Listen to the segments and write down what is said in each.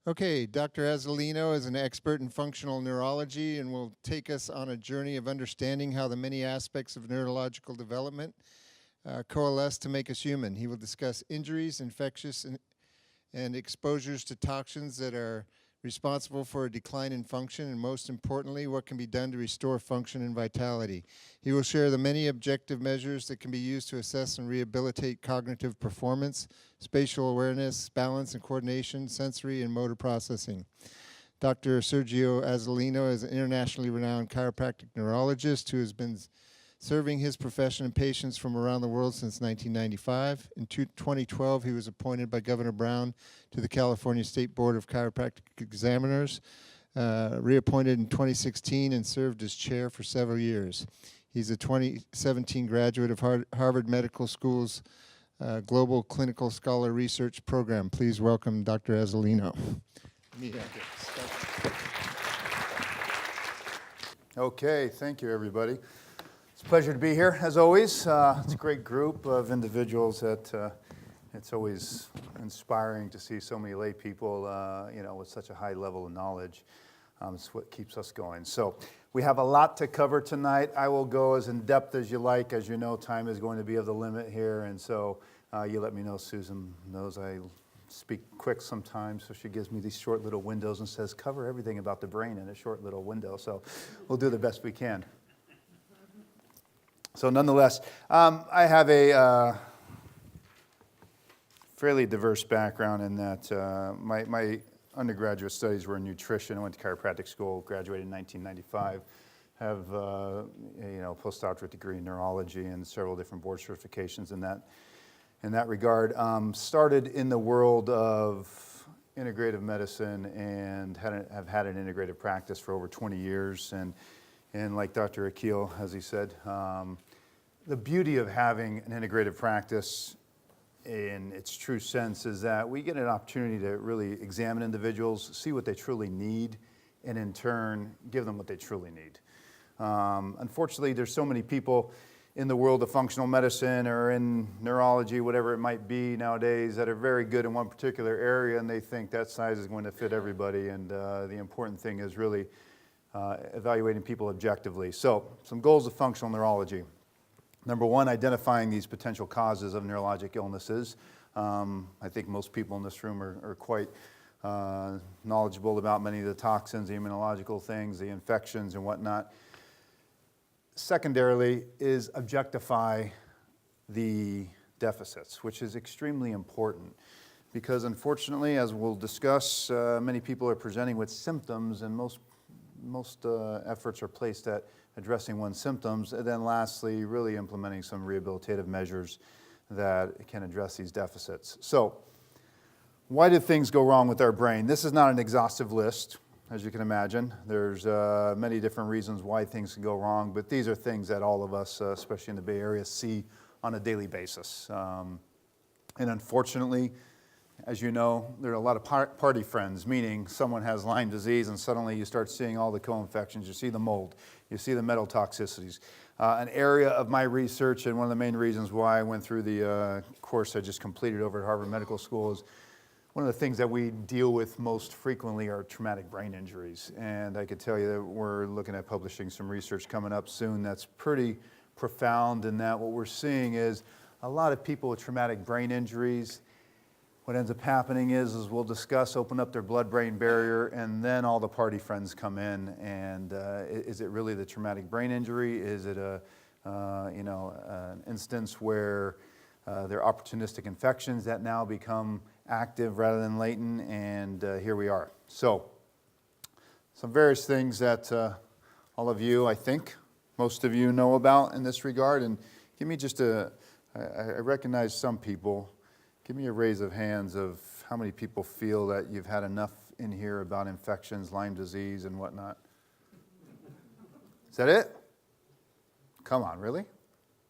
Okay, Dr. Azzolino is an expert in functional neurology and will take us on a journey of understanding how the many aspects of neurological development coalesce to make us human. He will discuss injuries, infectious, and exposures to toxins that are responsible for a decline in function, and most importantly, what can be done to restore function and vitality. He will share the many objective measures that can be used to assess and rehabilitate cognitive performance, spatial awareness, balance and coordination, sensory and motor processing. Dr. Sergio Azzolino is an internationally renowned chiropractic neurologist who has been serving his profession and patients from around the world since 1995. In 2012, he was appointed by Governor Brown to the California State Board of Chiropractic Examiners, reappointed in 2016 and served as chair for several years. He's a 2017 graduate of Harvard Medical School's Global Clinical Scholar Research Program. Please welcome Dr. Azzolino. Okay, thank you, everybody. It's a pleasure to be here, as always. It's a great group of individuals that it's always inspiring to see so many lay people, with such a high level of knowledge. It's what keeps us going. So we have a lot to cover tonight. I will go as in depth as you like. As you know, time is going to be of the limit here, and so you let me know. Susan knows I speak quick sometimes, so she gives me these short little windows and says, cover everything about the brain in a short little window. So we'll do the best we can. So nonetheless, I have a fairly diverse background in that my undergraduate studies were in nutrition. I went to chiropractic school, graduated in 1995, have a postdoctorate degree in neurology and several different board certifications in that regard. Started in the world of integrative medicine and have had an integrative practice for over 20 years. And like Dr. Akil, as he said, the beauty of having an integrative practice in its true sense is that we get an opportunity to really examine individuals, see what they truly need, and in turn, give them what they truly need. Unfortunately, there's so many people in the world of functional medicine or in neurology, whatever it might be nowadays, that are very good in one particular area, and they think that size is going to fit everybody. And the important thing is really evaluating people objectively. So, some goals of functional neurology. Number one, identifying these potential causes of neurologic illnesses. I think most people in this room are quite knowledgeable about many of the toxins, the immunological things, the infections and whatnot. Secondarily is objectify the deficits, which is extremely important because unfortunately, as we'll discuss, many people are presenting with symptoms, and most efforts are placed at addressing one's symptoms, and then lastly, really implementing some rehabilitative measures that can address these deficits. So, why did things go wrong with our brain? This is not an exhaustive list, as you can imagine. There's many different reasons why things can go wrong, but these are things that all of us, especially in the Bay Area, see on a daily basis. And unfortunately, as you know, there are a lot of party friends, meaning someone has Lyme disease and suddenly you start seeing all the co-infections. You see the mold, you see the metal toxicities. An area of my research, and one of the main reasons why I went through the course I just completed over at Harvard Medical School, is one of the things that we deal with most frequently are traumatic brain injuries. And I could tell you that we're looking at publishing some research coming up soon that's pretty profound in that what we're seeing is a lot of people with traumatic brain injuries. What ends up happening is we'll discuss, open up their blood-brain barrier, and then all the party friends come in. And is it really the traumatic brain injury? Is it an instance where they're opportunistic infections that now become active rather than latent? And here we are. So, some various things that all of you, I think, most of you know about in this regard. And give me just I recognize some people. Give me a raise of hands of how many people feel that you've had enough in here about infections, Lyme disease, and whatnot. Is that it? Come on, really?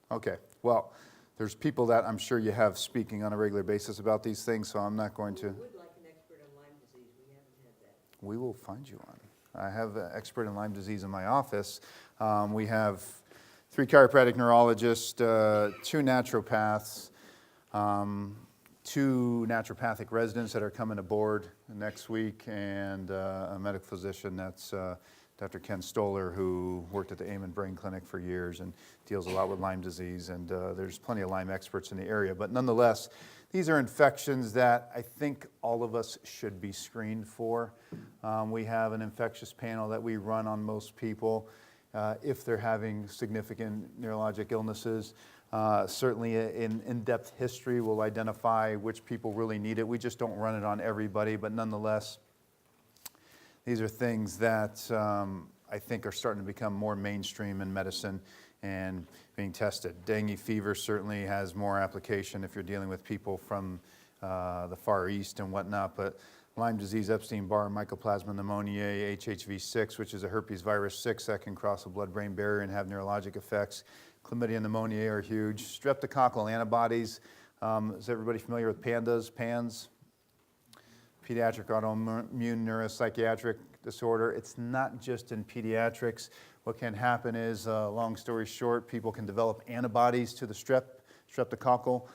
Okay, well, there's people that I'm sure you have speaking on a regular basis about these things, so I'm not going to. We would like an expert on Lyme disease. We haven't had that. We will find you one. I have an expert in Lyme disease in my office. We have 3 chiropractic neurologists, 2 naturopaths, 2 naturopathic residents that are coming aboard next week, and a medical physician that's Dr. Ken Stoller, who worked at the Amen Brain Clinic for years and deals a lot with Lyme disease, and there's plenty of Lyme experts in the area. But nonetheless, these are infections that I think all of us should be screened for. We have an infectious panel that we run on most people if they're having significant neurologic illnesses. Certainly an in-depth history will identify which people really need it. We just don't run it on everybody, but nonetheless, these are things that I think are starting to become more mainstream in medicine and being tested. Dengue fever certainly has more application if you're dealing with people from the Far East and whatnot, but Lyme disease, Epstein-Barr, Mycoplasma pneumoniae, HHV6, which is a herpes virus 6 that can cross the blood-brain barrier and have neurologic effects. Chlamydia and pneumoniae are huge. Streptococcal antibodies. Is everybody familiar with PANS? Pediatric autoimmune neuropsychiatric disorder. It's not just in pediatrics. What can happen is, long story short, people can develop antibodies to the streptococcal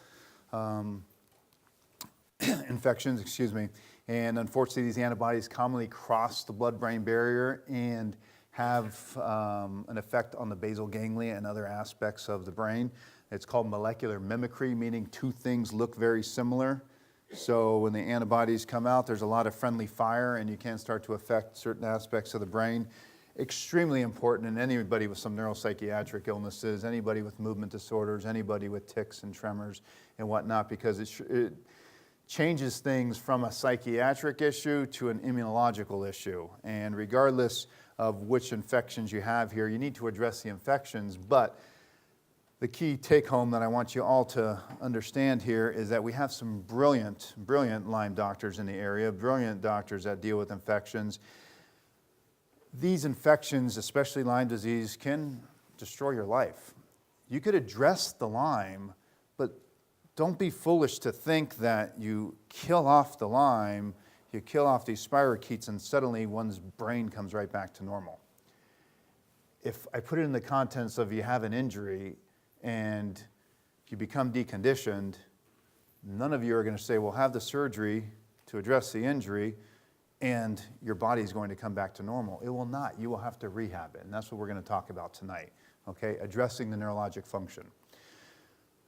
infections, excuse me. And unfortunately, these antibodies commonly cross the blood-brain barrier and have an effect on the basal ganglia and other aspects of the brain. It's called molecular mimicry, meaning 2 things look very similar. So when the antibodies come out, there's a lot of friendly fire, and you can start to affect certain aspects of the brain. Extremely important in anybody with some neuropsychiatric illnesses, anybody with movement disorders, anybody with tics and tremors and whatnot, because it changes things from a psychiatric issue to an immunological issue. And regardless of which infections you have here, you need to address the infections, but the key take-home that I want you all to understand here is that we have some brilliant Lyme doctors in the area, brilliant doctors that deal with infections. These infections, especially Lyme disease, can destroy your life. You could address the Lyme, but don't be foolish to think that you kill off the Lyme, you kill off these spirochetes, and suddenly one's brain comes right back to normal. If I put it in the context of you have an injury and you become deconditioned, none of you are going to say, well, have the surgery to address the injury and your body is going to come back to normal. It will not. You will have to rehab it, and that's what we're going to talk about tonight, okay? Addressing the neurologic function.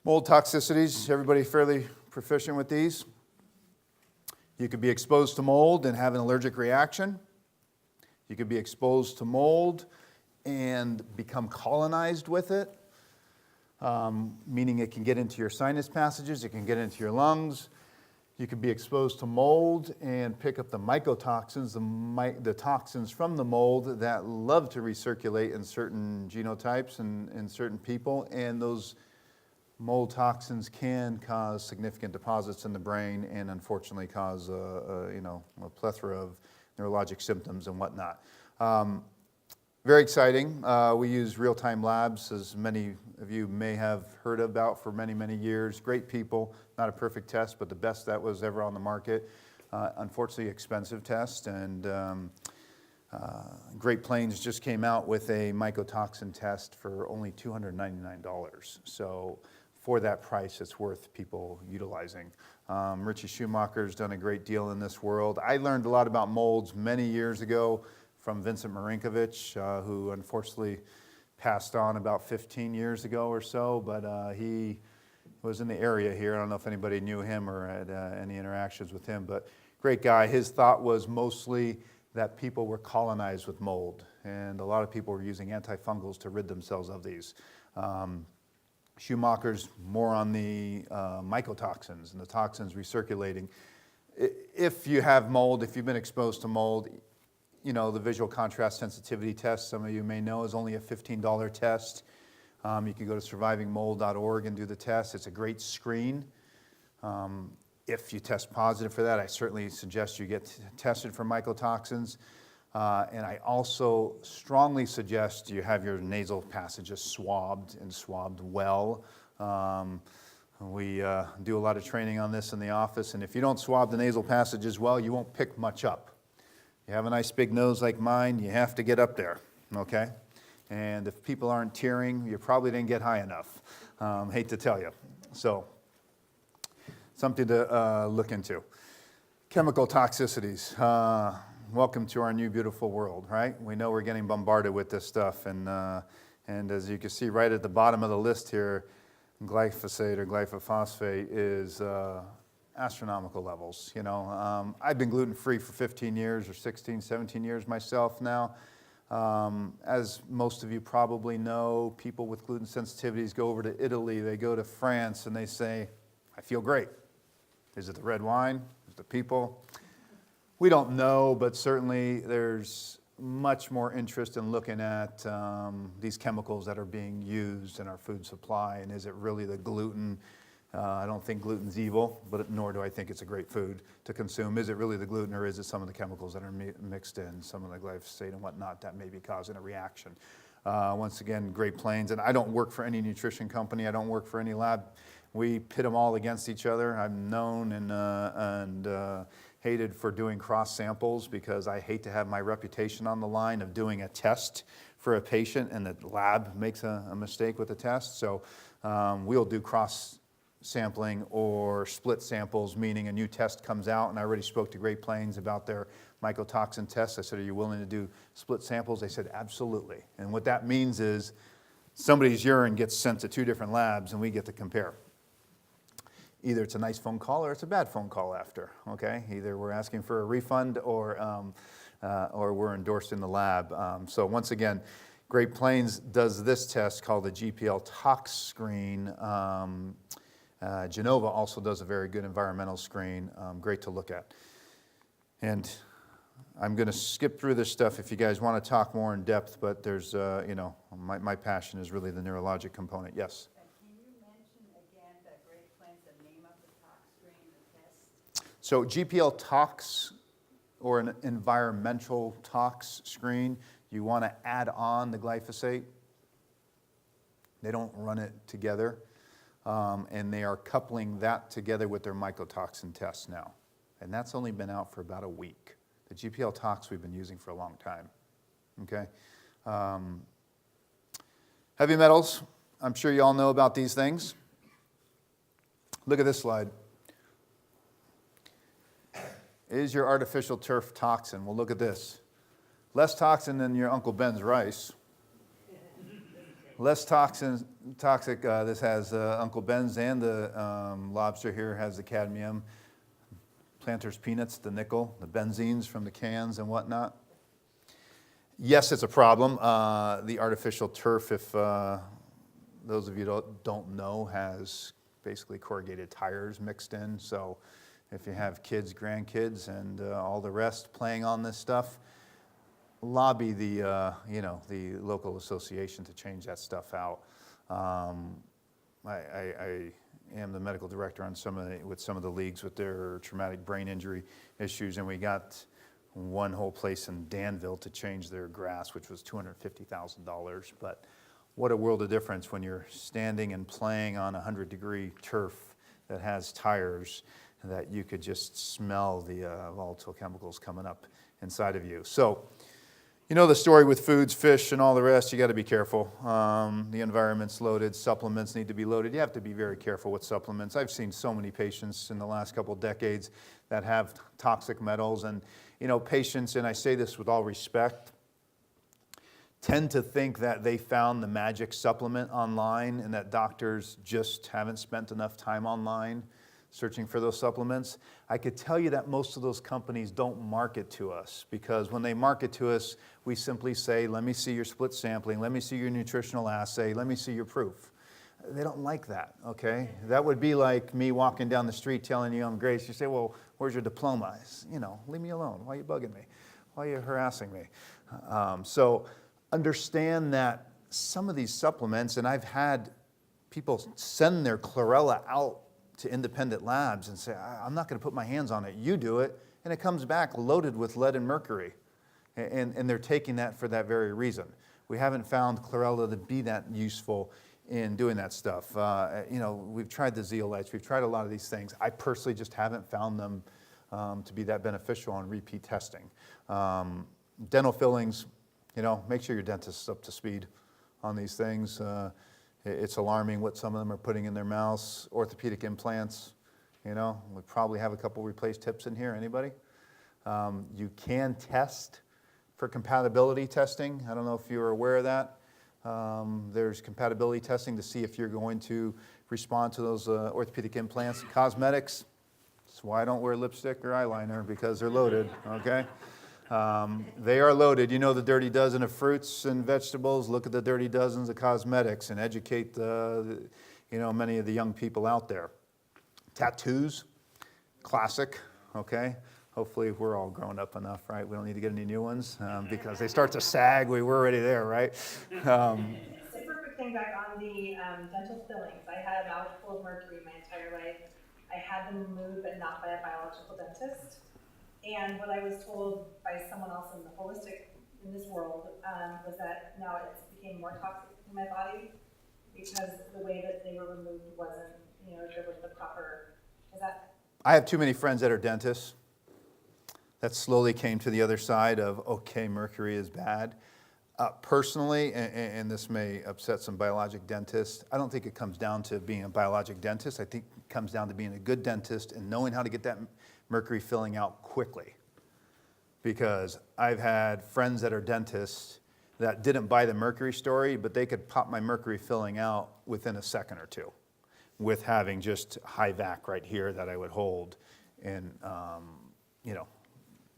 Mold toxicities, everybody fairly proficient with these? You could be exposed to mold and have an allergic reaction. You could be exposed to mold and become colonized with it. Meaning it can get into your sinus passages, it can get into your lungs. You could be exposed to mold and pick up the mycotoxins, the toxins from the mold that love to recirculate in certain genotypes and in certain people, and those mold toxins can cause significant deposits in the brain and unfortunately cause a plethora of neurologic symptoms and whatnot. Very exciting. We use real-time labs, as many of you may have heard about for many, many years. Great people, not a perfect test, but the best that was ever on the market. Unfortunately, expensive test, and Great Plains just came out with a mycotoxin test for only $299. So for that price, it's worth people utilizing. Richie Schumacher's done a great deal in this world. I learned a lot about molds many years ago from Vincent Marinkovich, who unfortunately passed on about 15 years ago or so, but he was in the area here. I don't know if anybody knew him or had any interactions with him, but great guy. His thought was mostly that people were colonized with mold, and a lot of people were using antifungals to rid themselves of these. Schumacher's more on the mycotoxins and the toxins recirculating. If you have mold, if you've been exposed to mold, you know, the visual contrast sensitivity test, some of you may know, is only a $15 test. You can go to survivingmold.org and do the test. It's a great screen. If you test positive for that, I certainly suggest you get tested for mycotoxins. And I also strongly suggest you have your nasal passages swabbed and swabbed well. We do a lot of training on this in the office, and if you don't swab the nasal passages well, you won't pick much up. You have a nice big nose like mine, you have to get up there, okay? And if people aren't tearing, you probably didn't get high enough. Hate to tell you. So something to look into. Chemical toxicities. Welcome to our new beautiful world, right? We know we're getting bombarded with this stuff, and as you can see right at the bottom of the list here, glyphosate or glyphosate is astronomical levels. You know, I've been gluten-free for 15 years or 16, 17 years myself now. As most of you probably know, people with gluten sensitivities go over to Italy, they go to France, and they say, I feel great. Is it the red wine? Is it the people? We don't know, but certainly there's much more interest in looking at these chemicals that are being used in our food supply, and is it really the gluten? I don't think gluten's evil, but nor do I think it's a great food to consume. Is it really the gluten, or is it some of the chemicals that are mixed in, some of the glyphosate and whatnot that may be causing a reaction? Once again, Great Plains, and I don't work for any nutrition company. I don't work for any lab. We pit them all against each other. I'm known and hated for doing cross samples because I hate to have my reputation on the line of doing a test for a patient and the lab makes a mistake with the test. So we'll do cross sampling or split samples, meaning a new test comes out, and I already spoke to Great Plains about their mycotoxin test. I said, are you willing to do split samples? They said, absolutely. And what that means is somebody's urine gets sent to 2 different labs and we get to compare. Either it's a nice phone call or it's a bad phone call after, okay? Either we're asking for a refund or we're endorsing the lab. So once again, Great Plains does this test called the GPL tox screen. Genova also does a very good environmental screen, great to look at. And I'm going to skip through this stuff if you guys want to talk more in depth, but there's, you know, my passion is really the neurologic component. Yes? Can you mention again the Great Plains, the name of the tox screen, the test? So GPL tox, or an environmental tox screen, you want to add on the glyphosate. They don't run it together. And they are coupling that together with their mycotoxin tests now. And that's only been out for about a week. The GPL tox we've been using for a long time, okay? Heavy metals, I'm sure you all know about these things. Look at this slide. Is your artificial turf toxin? Well, look at this. Less toxin than your Uncle Ben's rice. Less toxic, this has Uncle Ben's, and the lobster here has the cadmium. Planters peanuts, the nickel, the benzenes from the cans and whatnot. Yes, it's a problem. The artificial turf, if those of you don't know, has basically corrugated tires mixed in. So if you have kids, grandkids, and all the rest playing on this stuff, lobby the the local association to change that stuff out. I am the medical director on with some of the leagues with their traumatic brain injury issues, and we got one whole place in Danville to change their grass, which was $250,000. But what a world of difference when you're standing and playing on 100-degree turf that has tires, that you could just smell the volatile chemicals coming up inside of you. So, you know the story with foods, fish, and all the rest. You got to be careful. The environment's loaded. Supplements need to be loaded. You have to be very careful with supplements. I've seen so many patients in the last couple of decades that have toxic metals. And, you know, patients, and I say this with all respect, tend to think that they found the magic supplement online and that doctors just haven't spent enough time online searching for those supplements. I could tell you that most of those companies don't market to us, because when they market to us, we simply say, let me see your split sampling, let me see your nutritional assay, let me see your proof. They don't like that, okay? That would be like me walking down the street telling you I'm Grace. You say, well, where's your diploma? You know, leave me alone. Why are you bugging me? Why are you harassing me? So understand that some of these supplements, and I've had people send their chlorella out to independent labs and say, I'm not going to put my hands on it, you do it, and it comes back loaded with lead and mercury. And they're taking that for that very reason. We haven't found chlorella to be that useful in doing that stuff. You know, we've tried the zeolites, we've tried a lot of these things. I personally just haven't found them to be that beneficial on repeat testing. Dental fillings, you know, make sure your dentist's up to speed on these things. It's alarming what some of them are putting in their mouths. Orthopedic implants, you know, we probably have a couple replaced hips in here. Anybody? You can test for compatibility testing. I don't know if you're aware of that. There's compatibility testing to see if you're going to respond to those orthopedic implants. Cosmetics, that's why I don't wear lipstick or eyeliner, because they're loaded, okay? They are loaded. You know the dirty dozen of fruits and vegetables. Look at the dirty dozens of cosmetics and educate many of the young people out there. Tattoos, classic, okay? Hopefully we're all grown up enough, right? We don't need to get any new ones because they start to sag. We're already there, right? Super quick thing back on the dental fillings. I had a mouth full of mercury my entire life. I had them removed, but not by a biological dentist. And what I was told by someone else in the holistic, in this world, was that now it became more toxic in my body because the way that they were removed wasn't, there was the proper, is that? I have too many friends that are dentists that slowly came to the other side of, okay, mercury is bad. Personally, and this may upset some biologic dentists, I don't think it comes down to being a biologic dentist. I think it comes down to being a good dentist and knowing how to get that mercury filling out quickly. Because I've had friends that are dentists that didn't buy the mercury story, but they could pop my mercury filling out within a second or two with having just high vac right here that I would hold. And,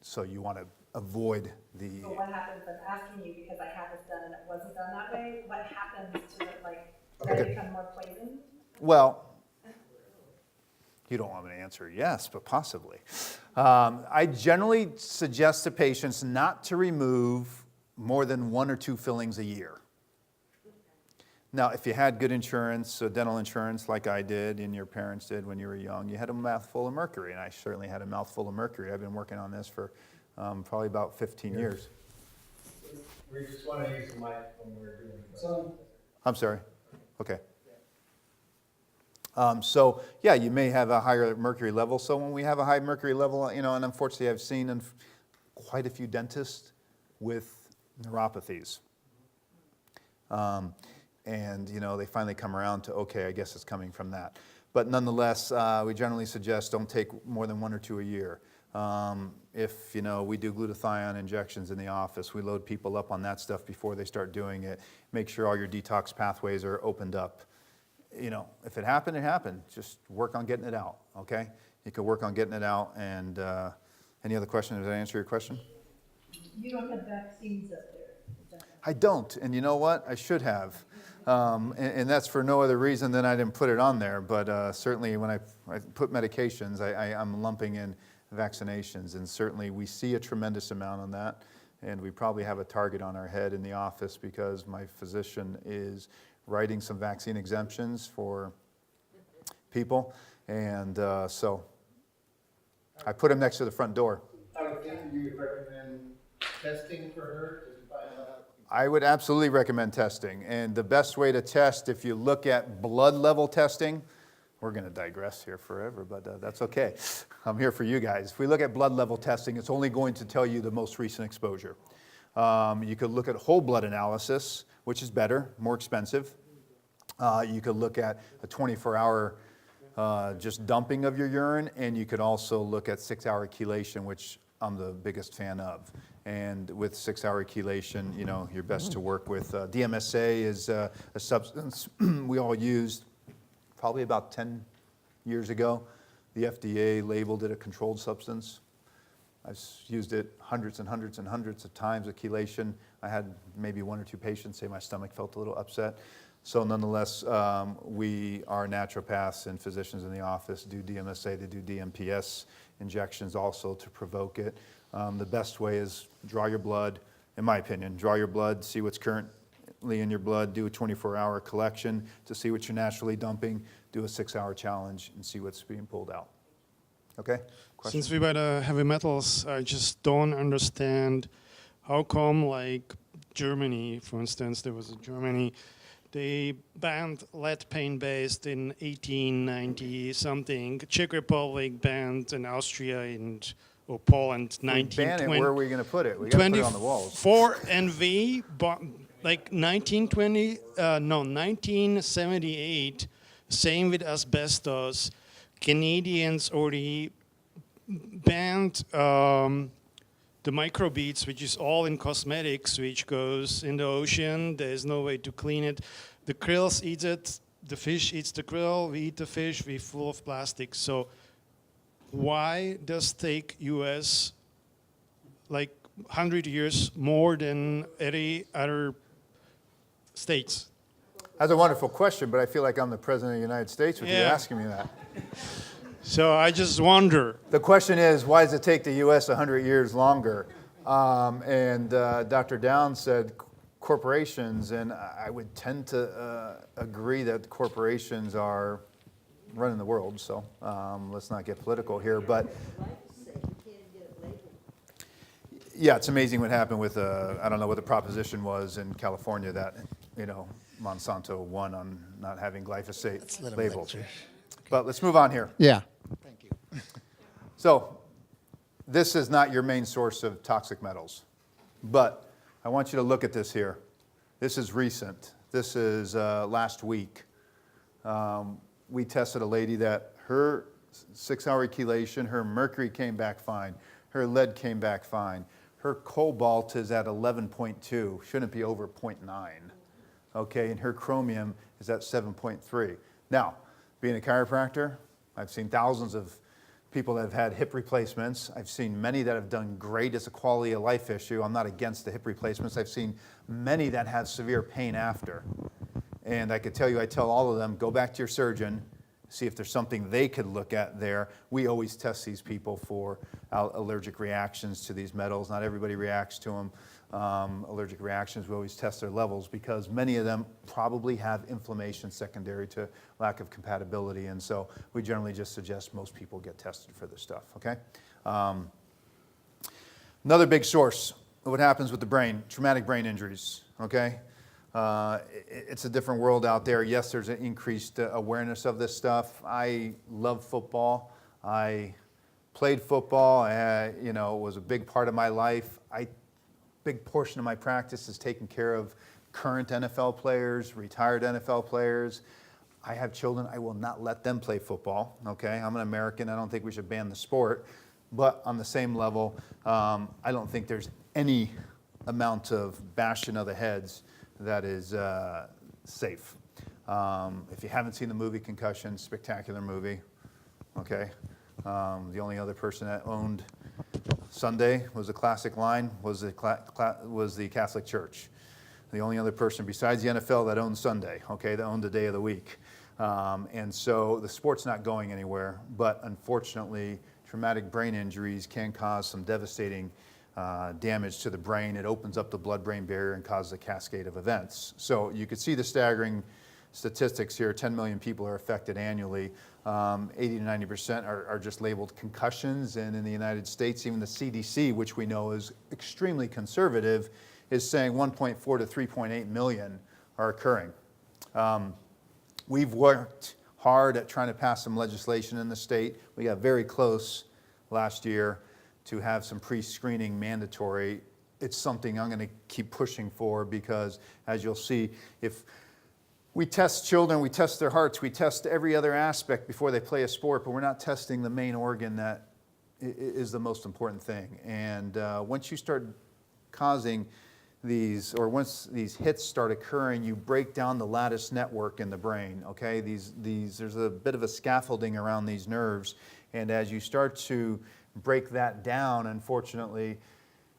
so you want to avoid the... So what happens, I'm asking you because I had this done and it wasn't done that way, what happens to it, does it become more poisoned? Well, you don't want me to answer yes, but possibly. I generally suggest to patients not to remove more than 1 or 2 fillings a year. Now, if you had good insurance, so dental insurance like I did and your parents did when you were young, you had a mouthful of mercury, and I certainly had a mouthful of mercury. I've been working on this for probably about 15 years. We just want to use the mic when we're doing it. I'm sorry. Okay. So, yeah, you may have a higher mercury level. So when we have a high mercury level, and unfortunately I've seen quite a few dentists with neuropathies. And, they finally come around to, okay, I guess it's coming from that. But nonetheless, we generally suggest don't take more than 1 or 2 a year. If, we do glutathione injections in the office, we load people up on that stuff before they start doing it. Make sure all your detox pathways are opened up. If it happened, it happened. Just work on getting it out, okay? You can work on getting it out. And any other questions? Did I answer your question? You don't have vaccines up there. I don't, and you know what? I should have. And that's for no other reason than I didn't put it on there, but certainly when I put medications, I'm lumping in vaccinations, and certainly we see a tremendous amount on that, and we probably have a target on our head in the office because my physician is writing some vaccine exemptions for people, and so I put him next to the front door. I would think you would recommend testing for her to find out. I would absolutely recommend testing. And the best way to test, if you look at blood level testing, we're going to digress here forever, but that's okay. I'm here for you guys. If we look at blood level testing, it's only going to tell you the most recent exposure. You could look at whole blood analysis, which is better, more expensive. You could look at a 24-hour just dumping of your urine, and you could also look at 6-hour chelation, which I'm the biggest fan of. And with 6-hour chelation, you're best to work with. DMSA is a substance we all used probably about 10 years ago. The FDA labeled it a controlled substance. I've used it hundreds and hundreds and hundreds of times with chelation. I had maybe 1 or 2 patients say my stomach felt a little upset. So nonetheless, we are naturopaths and physicians in the office do DMSA, they do DMPS injections also to provoke it. The best way is draw your blood, in my opinion. Draw your blood, see what's currently in your blood, do a 24-hour collection to see what you're naturally dumping, do a 6-hour challenge, and see what's being pulled out. Okay? Question? Since we were the heavy metals, I just don't understand how come, like Germany, for instance, there was a Germany, they banned lead paint-based in 1890-something. Czech Republic banned in Austria and Poland, We ban it, 1920. where are we going to put it? We got to put it on the walls. 24 NV, like 1978, same with asbestos, Canadians already banned the microbeads, which is all in cosmetics, which goes in the ocean. There's no way to clean it. The krills eat it. The fish eats the krill. We eat the fish. We're full of plastic. So why does take US like 100 years more than any other states? That's a wonderful question, but I feel like I'm the President of the United States with you Yeah. asking me that. So I just wonder. The question is, why does it take the U.S. 100 years longer? Dr. Downs said corporations, and I would tend to agree that corporations are running the world, so let's not get political here. But Glyphosate, you can't get it labeled. yeah, it's amazing what happened with, I don't know what the proposition was in California that, Monsanto won on not having glyphosate labeled. But let's move on here. Yeah. Thank you. So this is not your main source of toxic metals, but I want you to look at this here. This is recent. This is last week. We tested a lady that her 6-hour chelation, her mercury came back fine, her lead came back fine, her cobalt is at 11.2, shouldn't be over 0.9, okay, and her chromium is at 7.3. Now, being a chiropractor, I've seen thousands of people that have had hip replacements. I've seen many that have done great as a quality of life issue. I'm not against the hip replacements. I've seen many that have severe pain after. And I could tell you, I tell all of them, go back to your surgeon, see if there's something they could look at there. We always test these people for allergic reactions to these metals. Not everybody reacts to them. Allergic reactions, we always test their levels because many of them probably have inflammation secondary to lack of compatibility. And so we generally just suggest most people get tested for this stuff, okay? Another big source of what happens with the brain, traumatic brain injuries, okay? It's a different world out there. Yes, there's an increased awareness of this stuff. I love football. I played football. It was a big part of my life. Big portion of my practice is taking care of current NFL players, retired NFL players. I have children. I will not let them play football, okay? I'm an American. I don't think we should ban the sport. But on the same level, I don't think there's any amount of bashing of the heads that is safe. If you haven't seen the movie Concussion, spectacular movie, okay? The only other person that owned Sunday was a classic line, was the Catholic Church. The only other person besides the NFL that owned Sunday, okay, that owned the day of the week. And so the sport's not going anywhere, but unfortunately, traumatic brain injuries can cause some devastating damage to the brain. It opens up the blood-brain barrier and causes a cascade of events. So you could see the staggering statistics here. 10 million people are affected annually. 80 to 90% are just labeled concussions. And in the United States, even the CDC, which we know is extremely conservative, is saying 1.4 to 3.8 million are occurring. We've worked hard at trying to pass some legislation in the state. We got very close last year to have some pre-screening mandatory. It's something I'm going to keep pushing for because, as you'll see, if we test children, we test their hearts, we test every other aspect before they play a sport, but we're not testing the main organ that is the most important thing. And once you start causing these, or once these hits start occurring, you break down the lattice network in the brain, okay? There's a bit of a scaffolding around these nerves, and as you start to break that down, unfortunately,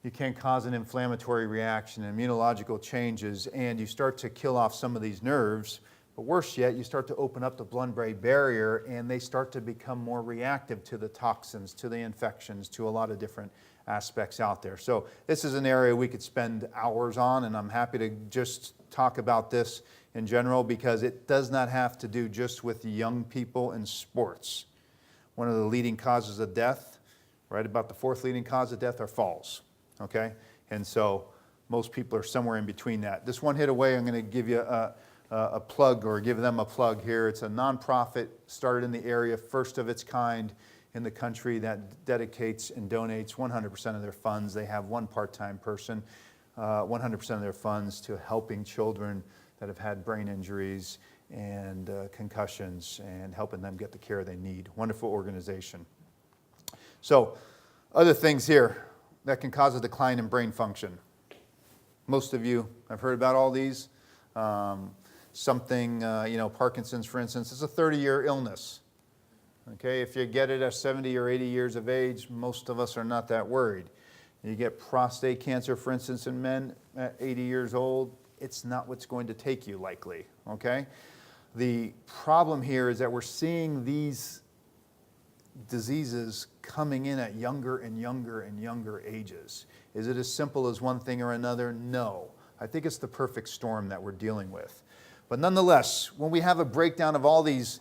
you can cause an inflammatory reaction, immunological changes, and you start to kill off some of these nerves. But worse yet, you start to open up the blood-brain barrier, and they start to become more reactive to the toxins, to the infections, to a lot of different aspects out there. So this is an area we could spend hours on, and I'm happy to just talk about this in general because it does not have to do just with young people in sports. One of the leading causes of death, right about the fourth leading cause of death, are falls. Okay, and so most people are somewhere in between that. This one hit away, I'm going to give you a plug, or give them a plug here. It's a nonprofit started in the area, first of its kind in the country, that dedicates and donates 100% of their funds. They have one part-time person, 100% of their funds to helping children that have had brain injuries and concussions and helping them get the care they need. Wonderful organization. So, other things here that can cause a decline in brain function. Most of you have heard about all these. Parkinson's, for instance, is a 30-year illness. Okay, if you get it at 70 or 80 years of age, most of us are not that worried. You get prostate cancer, for instance, in men at 80 years old, it's not what's going to take you likely, okay? The problem here is that we're seeing these diseases coming in at younger and younger and younger ages. Is it as simple as one thing or another? No. I think it's the perfect storm that we're dealing with. But nonetheless, when we have a breakdown of all these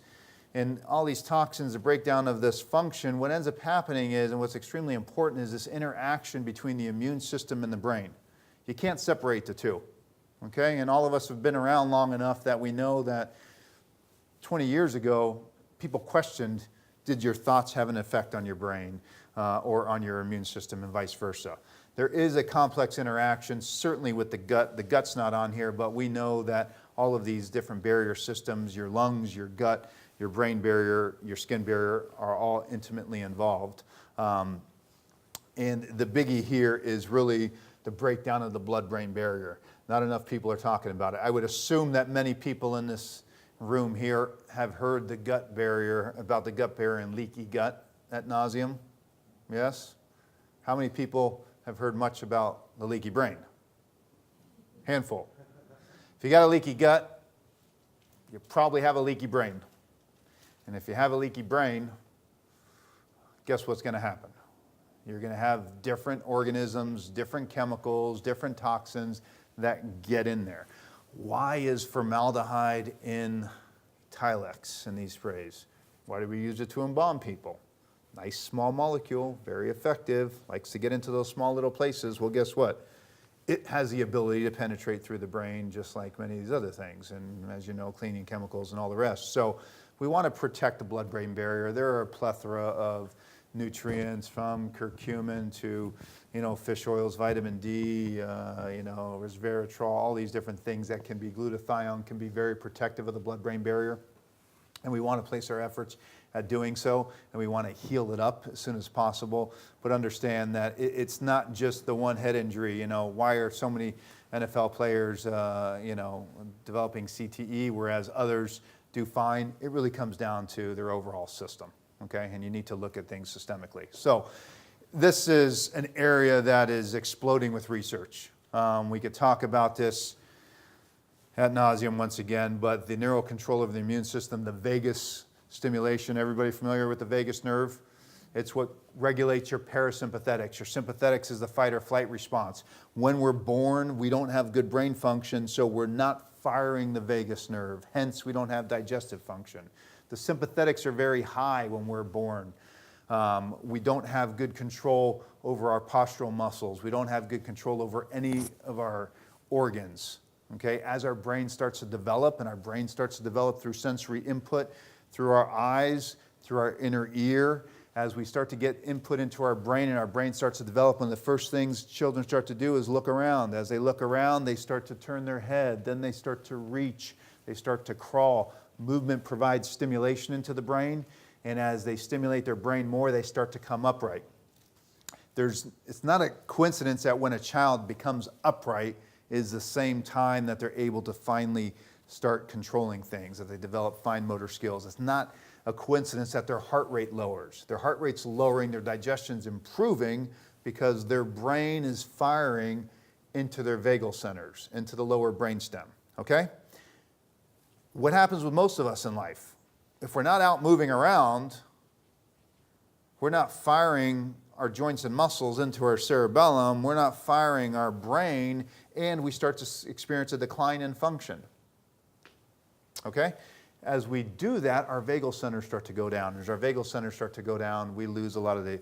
toxins, a breakdown of this function, what ends up happening is, and what's extremely important, is this interaction between the immune system and the brain. You can't separate the two, okay? And all of us have been around long enough that we know that 20 years ago, people questioned, did your thoughts have an effect on your brain or on your immune system, and vice versa. There is a complex interaction, certainly with the gut. The gut's not on here, but we know that all of these different barrier systems, your lungs, your gut, your brain barrier, your skin barrier, are all intimately involved. And the biggie here is really the breakdown of the blood-brain barrier. Not enough people are talking about it. I would assume that many people in this room here have heard the gut barrier, about the gut barrier and leaky gut ad nauseum. Yes? How many people have heard much about the leaky brain? Handful. If you got a leaky gut, you probably have a leaky brain. And if you have a leaky brain, guess what's going to happen? You're going to have different organisms, different chemicals, different toxins that get in there. Why is formaldehyde in Tilex in these sprays? Why do we use it to embalm people? Nice small molecule, very effective, likes to get into those small little places. Well, guess what? It has the ability to penetrate through the brain just like many of these other things, and as you know, cleaning chemicals and all the rest. So we want to protect the blood-brain barrier. There are a plethora of nutrients, from curcumin to, fish oils, vitamin D, resveratrol, all these different things that can be, glutathione can be very protective of the blood-brain barrier. And we want to place our efforts at doing so, and we want to heal it up as soon as possible, but understand that it's not just the one head injury. Why are so many NFL players, developing CTE, whereas others do fine? It really comes down to their overall system, okay? And you need to look at things systemically. So this is an area that is exploding with research. We could talk about this ad nauseum once again, but the neural control of the immune system, the vagus stimulation, everybody familiar with the vagus nerve? It's what regulates your parasympathetics. Your sympathetics is the fight or flight response. When we're born, we don't have good brain function, so we're not firing the vagus nerve. Hence, we don't have digestive function. The sympathetics are very high when we're born. We don't have good control over our postural muscles. We don't have good control over any of our organs. Okay? As our brain starts to develop, and our brain starts to develop through sensory input, through our eyes, through our inner ear, as we start to get input into our brain and our brain starts to develop, one of the first things children start to do is look around. As they look around, they start to turn their head, then they start to reach, they start to crawl. Movement provides stimulation into the brain, and as they stimulate their brain more, they start to come upright. It's not a coincidence that when a child becomes upright is the same time that they're able to finally start controlling things, that they develop fine motor skills. It's not a coincidence that their heart rate lowers. Their heart rate's lowering, their digestion's improving because their brain is firing into their vagal centers, into the lower brainstem, okay? What happens with most of us in life? If we're not out moving around, we're not firing our joints and muscles into our cerebellum, we're not firing our brain, and we start to experience a decline in function. Okay? As we do that, our vagal centers start to go down. As our vagal centers start to go down, we lose a lot of the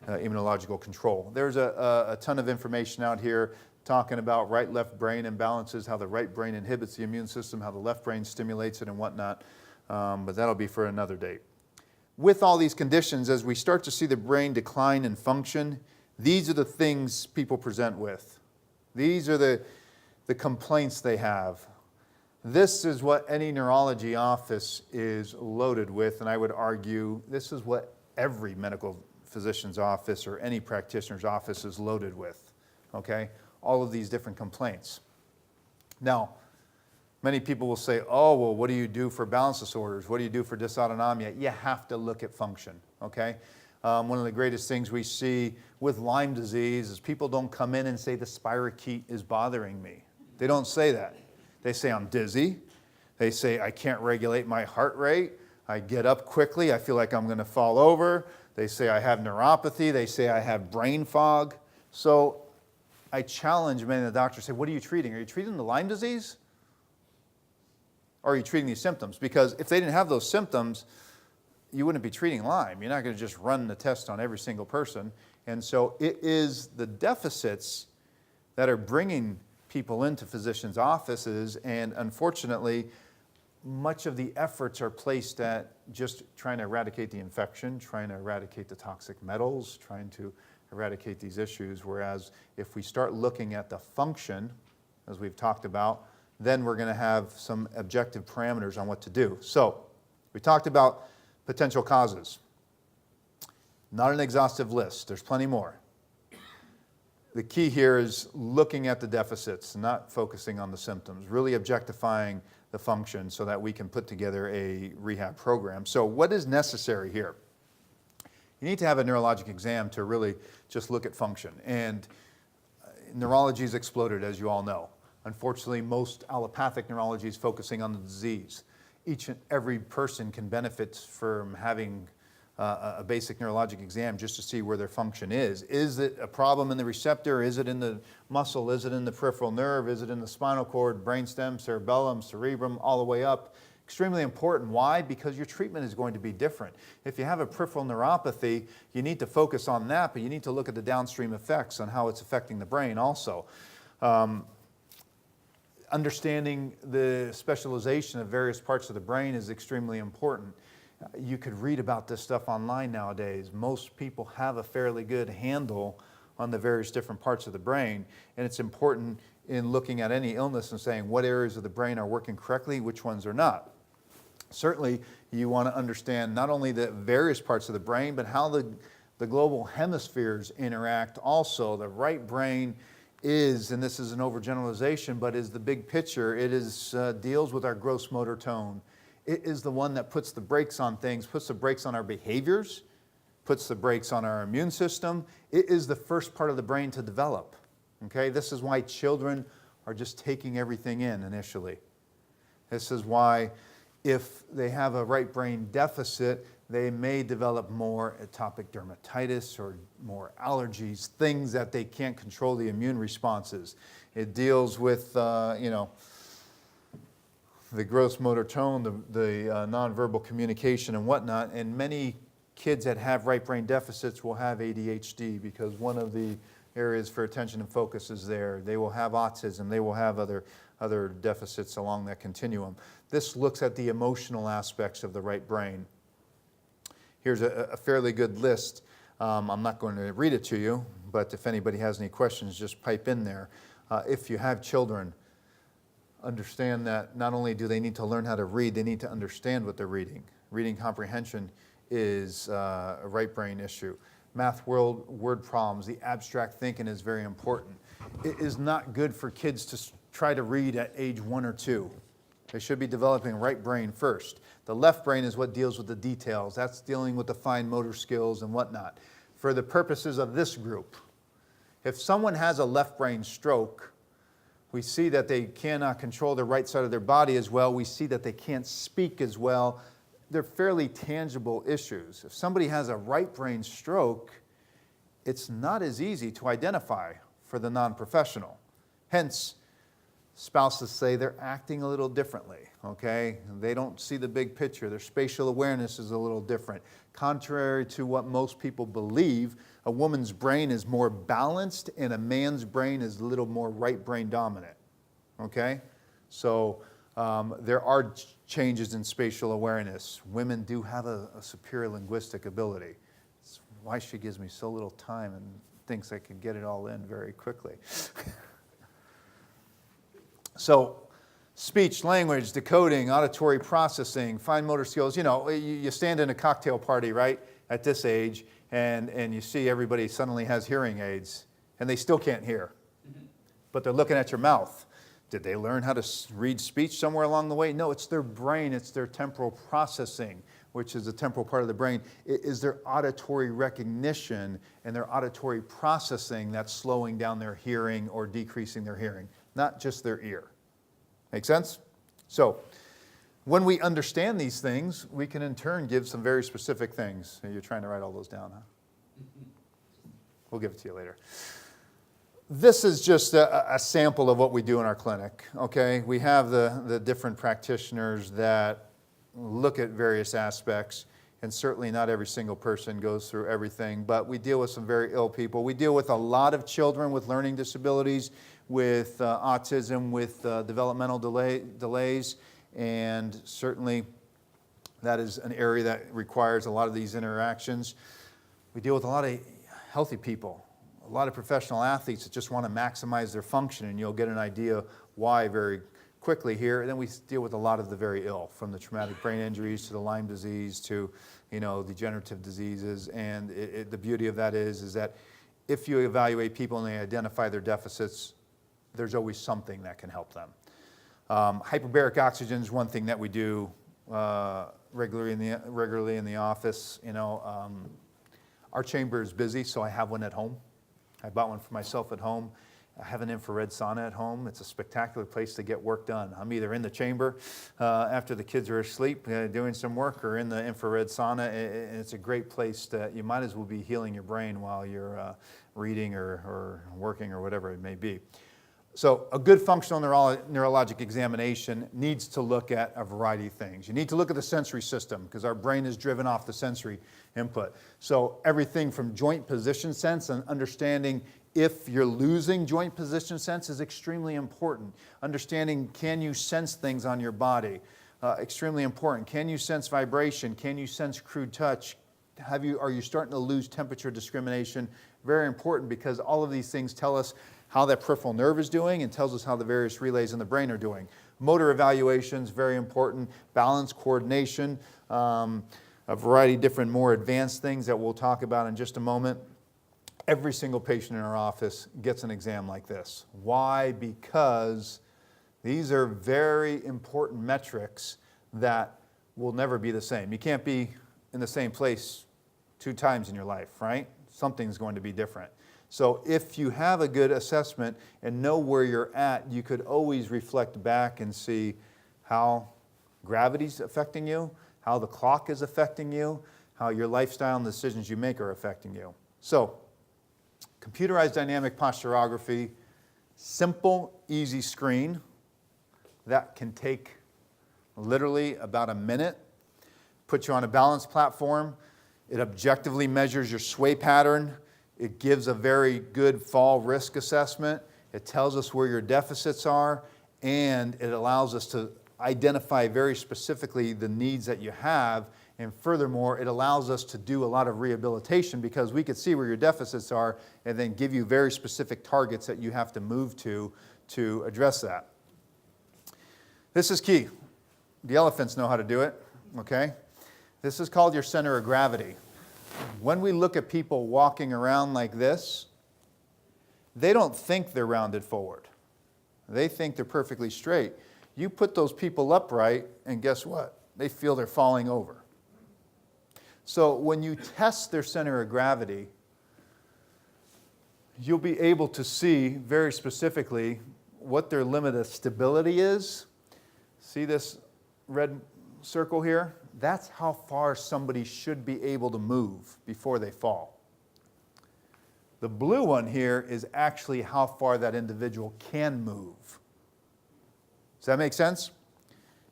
immunological control. There's a ton of information out here talking about right-left brain imbalances, how the right brain inhibits the immune system, how the left brain stimulates it and whatnot, but that'll be for another date. With all these conditions, as we start to see the brain decline in function, these are the things people present with. These are the complaints they have. This is what any neurology office is loaded with, and I would argue this is what every medical physician's office or any practitioner's office is loaded with, okay? All of these different complaints. Now, many people will say, oh, well, what do you do for balance disorders? What do you do for dysautonomia? You have to look at function, okay? One of the greatest things we see with Lyme disease is people don't come in and say the spirochete is bothering me. They don't say that. They say I'm dizzy. They say I can't regulate my heart rate. I get up quickly. I feel like I'm going to fall over. They say I have neuropathy. They say I have brain fog. So I challenge many of the doctors, say, what are you treating? Are you treating the Lyme disease? Or are you treating these symptoms? Because if they didn't have those symptoms, you wouldn't be treating Lyme. You're not going to just run the test on every single person. And so it is the deficits that are bringing people into physicians' offices, and unfortunately, much of the efforts are placed at just trying to eradicate the infection, trying to eradicate the toxic metals, trying to eradicate these issues, whereas if we start looking at the function, as we've talked about, then we're going to have some objective parameters on what to do. So, we talked about potential causes. Not an exhaustive list, there's plenty more. The key here is looking at the deficits, not focusing on the symptoms, really objectifying the function so that we can put together a rehab program. So what is necessary here? You need to have a neurologic exam to really just look at function. And neurology has exploded, as you all know. Unfortunately, most allopathic neurology is focusing on the disease. Each and every person can benefit from having a basic neurologic exam just to see where their function is. Is it a problem in the receptor? Is it in the muscle? Is it in the peripheral nerve? Is it in the spinal cord, brainstem, cerebellum, cerebrum, all the way up? Extremely important. Why? Because your treatment is going to be different. If you have a peripheral neuropathy, you need to focus on that, but you need to look at the downstream effects on how it's affecting the brain also. Understanding the specialization of various parts of the brain is extremely important. You could read about this stuff online nowadays. Most people have a fairly good handle on the various different parts of the brain, and it's important in looking at any illness and saying what areas of the brain are working correctly, which ones are not. Certainly, you want to understand not only the various parts of the brain, but how the global hemispheres interact also. The right brain is, and this is an overgeneralization, but is the big picture. It is deals with our gross motor tone. It is the one that puts the brakes on things, puts the brakes on our behaviors, puts the brakes on our immune system. It is the first part of the brain to develop. Okay, this is why children are just taking everything in initially. This is why if they have a right brain deficit, they may develop more atopic dermatitis or more allergies, things that they can't control the immune responses. It deals with, the gross motor tone, the nonverbal communication and whatnot, and many kids that have right brain deficits will have ADHD because one of the areas for attention and focus is there. They will have autism, they will have other deficits along that continuum. This looks at the emotional aspects of the right brain. Here's a fairly good list. I'm not going to read it to you, but if anybody has any questions, just pipe in there. If you have children, understand that not only do they need to learn how to read, they need to understand what they're reading. Reading comprehension is a right brain issue. Math word problems, the abstract thinking is very important. It is not good for kids to try to read at age 1 or 2. They should be developing right brain first. The left brain is what deals with the details. That's dealing with the fine motor skills and whatnot. For the purposes of this group, if someone has a left brain stroke, we see that they cannot control the right side of their body as well. We see that they can't speak as well. They're fairly tangible issues. If somebody has a right brain stroke, it's not as easy to identify for the non-professional. Hence, spouses say they're acting a little differently, okay? They don't see the big picture. Their spatial awareness is a little different. Contrary to what most people believe, a woman's brain is more balanced and a man's brain is a little more right brain dominant, okay? So there are changes in spatial awareness. Women do have a superior linguistic ability. That's why she gives me so little time and thinks I could get it all in very quickly. So Speech, language, decoding, auditory processing, fine motor skills. You know, you stand in a cocktail party, right, at this age, and you see everybody suddenly has hearing aids, and they still can't hear. But they're looking at your mouth. Did they learn how to read speech somewhere along the way? No, it's their brain, it's their temporal processing, which is the temporal part of the brain. It is their auditory recognition and their auditory processing that's slowing down their hearing or decreasing their hearing, not just their ear. Make sense? So, when we understand these things, we can in turn give some very specific things. You're trying to write all those down, huh? We'll give it to you later. This is just a sample of what we do in our clinic, okay? We have the different practitioners that look at various aspects, and certainly not every single person goes through everything, but we deal with some very ill people. We deal with a lot of children with learning disabilities, with autism, with developmental delays, and certainly that is an area that requires a lot of these interactions. We deal with a lot of healthy people, a lot of professional athletes that just want to maximize their function, and you'll get an idea why very quickly here. And then we deal with a lot of the very ill, from the traumatic brain injuries to the Lyme disease to, you know, degenerative diseases. And the beauty of that is that if you evaluate people and they identify their deficits, there's always something that can help them. Hyperbaric oxygen is one thing that we do regularly in the office. You know, our chamber is busy, so I have one at home. I bought one for myself at home. I have an infrared sauna at home. It's a spectacular place to get work done. I'm either in the chamber after the kids are asleep doing some work, or in the infrared sauna. And it's a great place that you might as well be healing your brain while you're reading or working or whatever it may be. So a good functional neurologic examination needs to look at a variety of things. You need to look at the sensory system, because our brain is driven off the sensory input. So everything from joint position sense and understanding if you're losing joint position sense is extremely important. Understanding, can you sense things on your body? Extremely important. Can you sense vibration? Can you sense crude touch? Are you starting to lose temperature discrimination? Very important, because all of these things tell us how that peripheral nerve is doing and tells us how the various relays in the brain are doing. Motor evaluations, very important. Balance, coordination, a variety of different more advanced things that we'll talk about in just a moment. Every single patient in our office gets an exam like this. Why? Because these are very important metrics that will never be the same. You can't be in the same place 2 times in your life, right? Something's going to be different. So if you have a good assessment and know where you're at, you could always reflect back and see how gravity's affecting you, how the clock is affecting you, how your lifestyle and the decisions you make are affecting you. So, computerized dynamic posturography, simple, easy screen that can take literally about a minute, put you on a balance platform. It objectively measures your sway pattern. It gives a very good fall risk assessment. It tells us where your deficits are, and it allows us to identify very specifically the needs that you have. And furthermore, it allows us to do a lot of rehabilitation, because we could see where your deficits are and then give you very specific targets that you have to move to address that. This is key. The elephants know how to do it, okay? This is called your center of gravity. When we look at people walking around like this, they don't think they're rounded forward. They think they're perfectly straight. You put those people upright, and guess what? They feel they're falling over. So when you test their center of gravity, you'll be able to see very specifically what their limit of stability is. See this red circle here? That's how far somebody should be able to move before they fall. The blue one here is actually how far that individual can move. Does that make sense?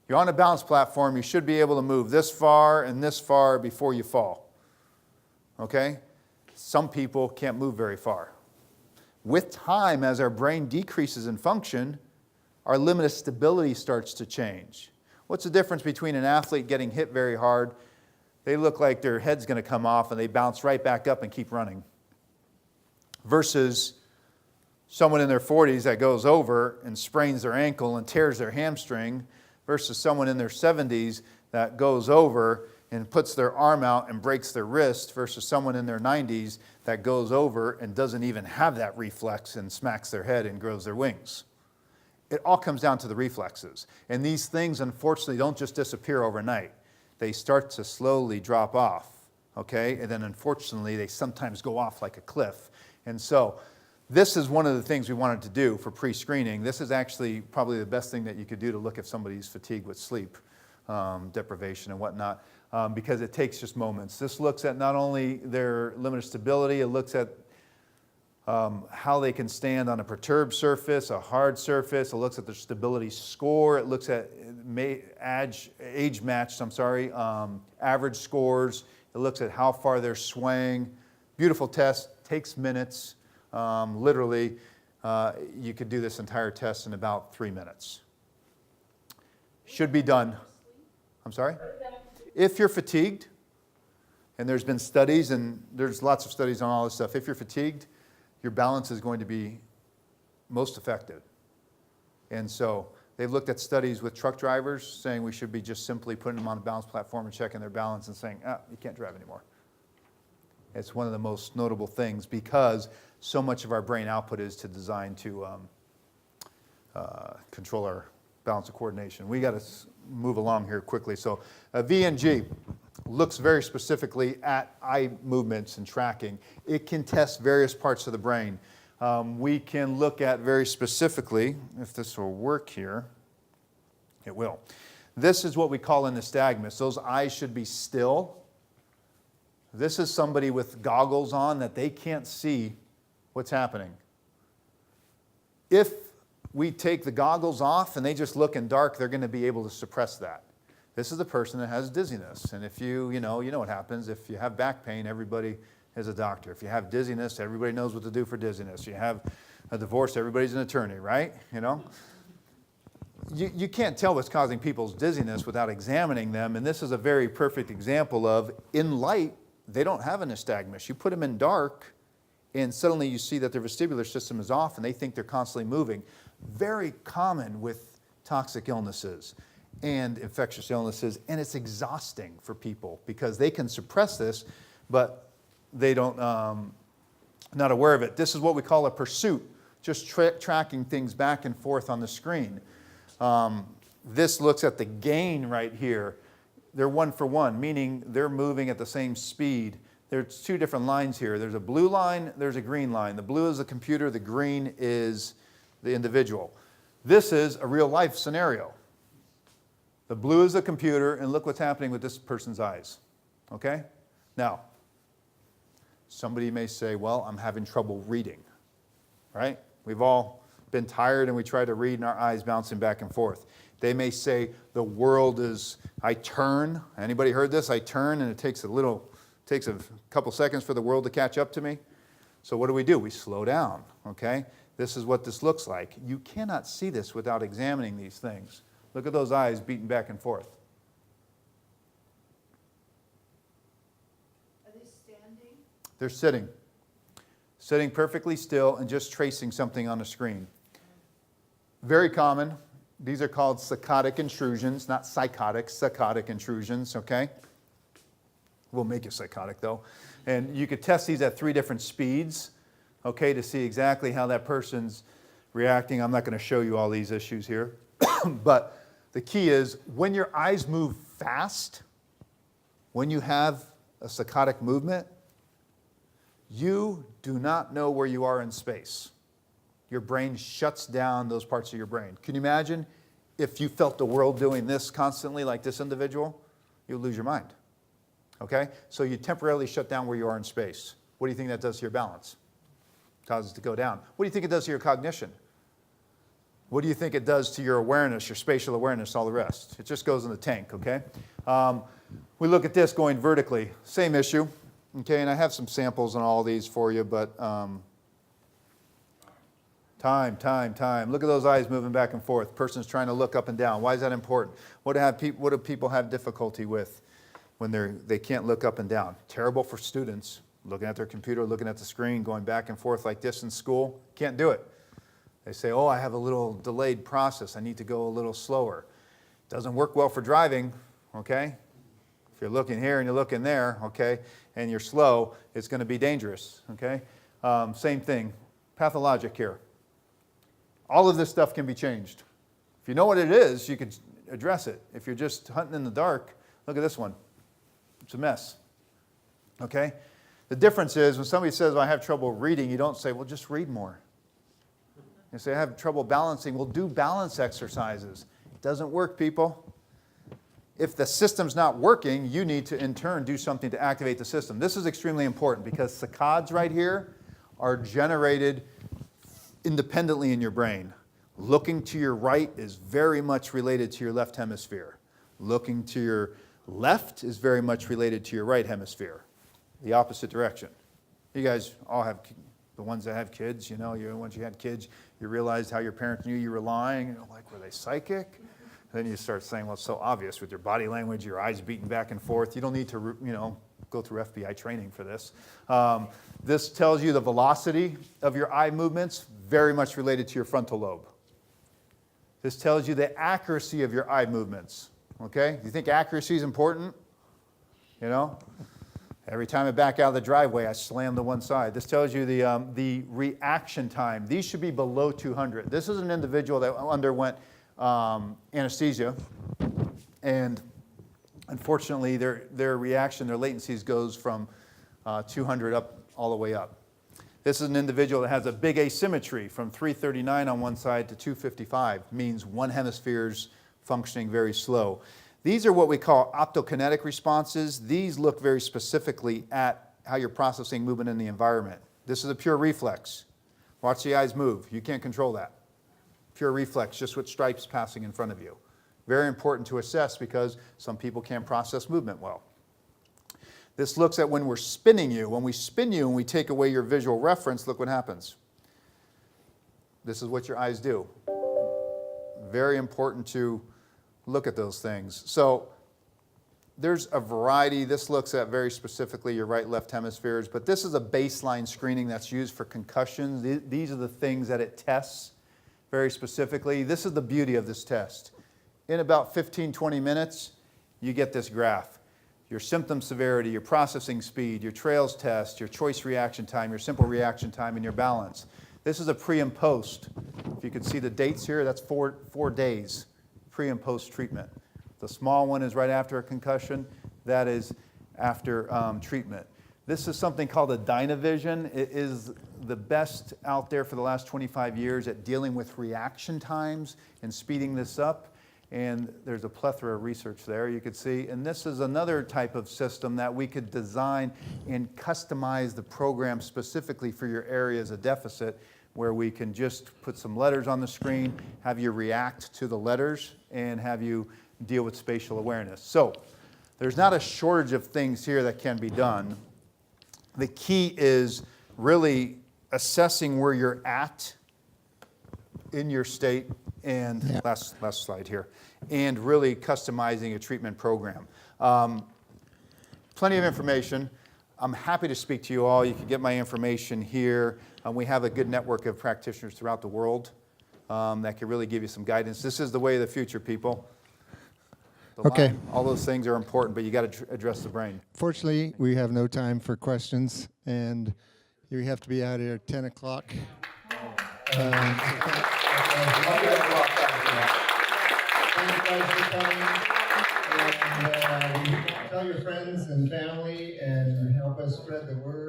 You're on a balance platform, you should be able to move this far and this far before you fall. Okay? Some people can't move very far. With time, as our brain decreases in function, our limit of stability starts to change. What's the difference between an athlete getting hit very hard? They look like their head's going to come off and they bounce right back up and keep running. Versus someone in their 40s that goes over and sprains their ankle and tears their hamstring versus someone in their 70s that goes over and puts their arm out and breaks their wrist versus someone in their 90s that goes over and doesn't even have that reflex and smacks their head and grows their wings. It all comes down to the reflexes. And these things, unfortunately, don't just disappear overnight. They start to slowly drop off, okay? And then, unfortunately, they sometimes go off like a cliff. And so this is one of the things we wanted to do for pre-screening. This is actually probably the best thing that you could do to look if somebody's fatigued with sleep deprivation and whatnot, because it takes just moments. This looks at not only their limit of stability, it looks at how they can stand on a perturbed surface, a hard surface. It looks at their stability score. It looks at age-matched, average scores. It looks at how far they're swaying. Beautiful test, takes minutes. Literally, you could do this entire test in about 3 minutes. Should be done. I'm sorry? If you're fatigued, and there's been studies, and there's lots of studies on all this stuff, if you're fatigued, your balance is going to be most effective. And so they've looked at studies with truck drivers saying we should be just simply putting them on a balance platform and checking their balance and saying, you can't drive anymore. It's one of the most notable things because so much of our brain output is designed to control our balance and coordination. We got to move along here quickly. So VNG looks very specifically at eye movements and tracking. It can test various parts of the brain. We can look at very specifically, if this will work here, it will. This is what we call a nystagmus. Those eyes should be still. This is somebody with goggles on that they can't see what's happening. If we take the goggles off and they just look in dark, they're going to be able to suppress that. This is the person that has dizziness. And if you know what happens. If you have back pain, everybody is a doctor. If you have dizziness, everybody knows what to do for dizziness. You have a divorce, everybody's an attorney, right? You can't tell what's causing people's dizziness without examining them. And this is a very perfect example of, in light, they don't have a nystagmus. You put them in dark, and suddenly you see that their vestibular system is off, and they think they're constantly moving. Very common with toxic illnesses and infectious illnesses, and it's exhausting for people because they can suppress this, but they don't, not aware of it. This is what we call a pursuit, just tracking things back and forth on the screen. This looks at the gain right here. They're 1 for 1, meaning they're moving at the same speed. There's 2 different lines here. There's a blue line, there's a green line. The blue is the computer, the green is the individual. This is a real life scenario. The blue is the computer, and look what's happening with this person's eyes. Okay? Now, somebody may say, well, I'm having trouble reading. Right? We've all been tired and we try to read and our eyes bouncing back and forth. They may say, the world is, I turn. Anybody heard this? I turn and it takes a couple seconds for the world to catch up to me. So what do? We slow down, okay? This is what this looks like. You cannot see this without examining these things. Look at those eyes beating back and forth. Are they standing? They're sitting. Sitting perfectly still and just tracing something on the screen. Very common. These are called saccadic intrusions, not psychotic, saccadic intrusions, okay? We'll make you psychotic though. And you could test these at 3 different speeds, okay, to see exactly how that person's reacting. I'm not going to show you all these issues here. But the key is when your eyes move fast, when you have a saccadic movement, you do not know where you are in space. Your brain shuts down those parts of your brain. Can you imagine if you felt the world doing this constantly like this individual? You'd lose your mind. Okay? So you temporarily shut down where you are in space. What do you think that does to your balance? It causes it to go down. What do you think it does to your cognition? What do you think it does to your awareness, your spatial awareness, all the rest? It just goes in the tank, okay? We look at this going vertically. Same issue, okay? And I have some samples on all these for you, but time. Look at those eyes moving back and forth. Person's trying to look up and down. Why is that important? What do people have difficulty with when they can't look up and down? Terrible for students, looking at their computer, looking at the screen, going back and forth like this in school. Can't do it. They say, oh, I have a little delayed process. I need to go a little slower. Doesn't work well for driving, okay? If you're looking here and you're looking there, okay, and you're slow, it's going to be dangerous, okay? Same thing, pathologic here. All of this stuff can be changed. If you know what it is, you can address it. If you're just hunting in the dark, look at this one. It's a mess, okay? The difference is when somebody says, well, I have trouble reading, you don't say, well, just read more. You say, I have trouble balancing, well, do balance exercises. It doesn't work, people. If the system's not working, you need to, in turn, do something to activate the system. This is extremely important because saccades right here are generated independently in your brain. Looking to your right is very much related to your left hemisphere. Looking to your left is very much related to your right hemisphere, the opposite direction. You guys all have, the ones that have kids, you know, once you had kids, you realized how your parents knew you were lying. You're like, were they psychic? Then you start saying, well, it's so obvious with your body language, your eyes beating back and forth. You don't need to, you know, go through FBI training for this. This tells you the velocity of your eye movements, very much related to your frontal lobe. This tells you the accuracy of your eye movements, okay? Do you think accuracy is important? You know? Every time I back out of the driveway, I slam to one side. This tells you the reaction time. These should be below 200. This is an individual that underwent anesthesia, and unfortunately, their reaction, their latencies goes from 200 up all the way up. This is an individual that has a big asymmetry from 339 on one side to 255, means one hemisphere's functioning very slow. These are what we call optokinetic responses. These look very specifically at how you're processing movement in the environment. This is a pure reflex. Watch the eyes move. You can't control that. Pure reflex, just with stripes passing in front of you. Very important to assess because some people can't process movement well. This looks at when we're spinning you. When we spin you and we take away your visual reference, look what happens. This is what your eyes do. Very important to look at those things. So there's a variety. This looks at very specifically your right, left hemispheres, but this is a baseline screening that's used for concussions. These are the things that it tests very specifically. This is the beauty of this test. In about 15, 20 minutes, you get this graph. Your symptom severity, your processing speed, your trails test, your choice reaction time, your simple reaction time, and your balance. This is a pre and post. If you can see the dates here, that's 4 days pre and post treatment. The small one is right after a concussion. That is after treatment. This is something called a Dynavision. It is the best out there for the last 25 years at dealing with reaction times and speeding this up. And there's a plethora of research there, you could see. And this is another type of system that we could design and customize the program specifically for your areas of deficit, where we can just put some letters on the screen, have you react to the letters, and have you deal with spatial awareness. So there's not a shortage of things here that can be done. The key is really assessing where you're at in your state, and last slide here, and really customizing a treatment program. Plenty of information. I'm happy to speak to you all. You can get my information here. We have a good network of practitioners throughout the world that can really give you some guidance. This is the way of the future, people. Okay. All those things are important, but you got to address the brain. Fortunately, we have no time for questions, and you have to be out here at 10 o'clock. Thank you guys for coming. And tell your friends and family and help us spread the word.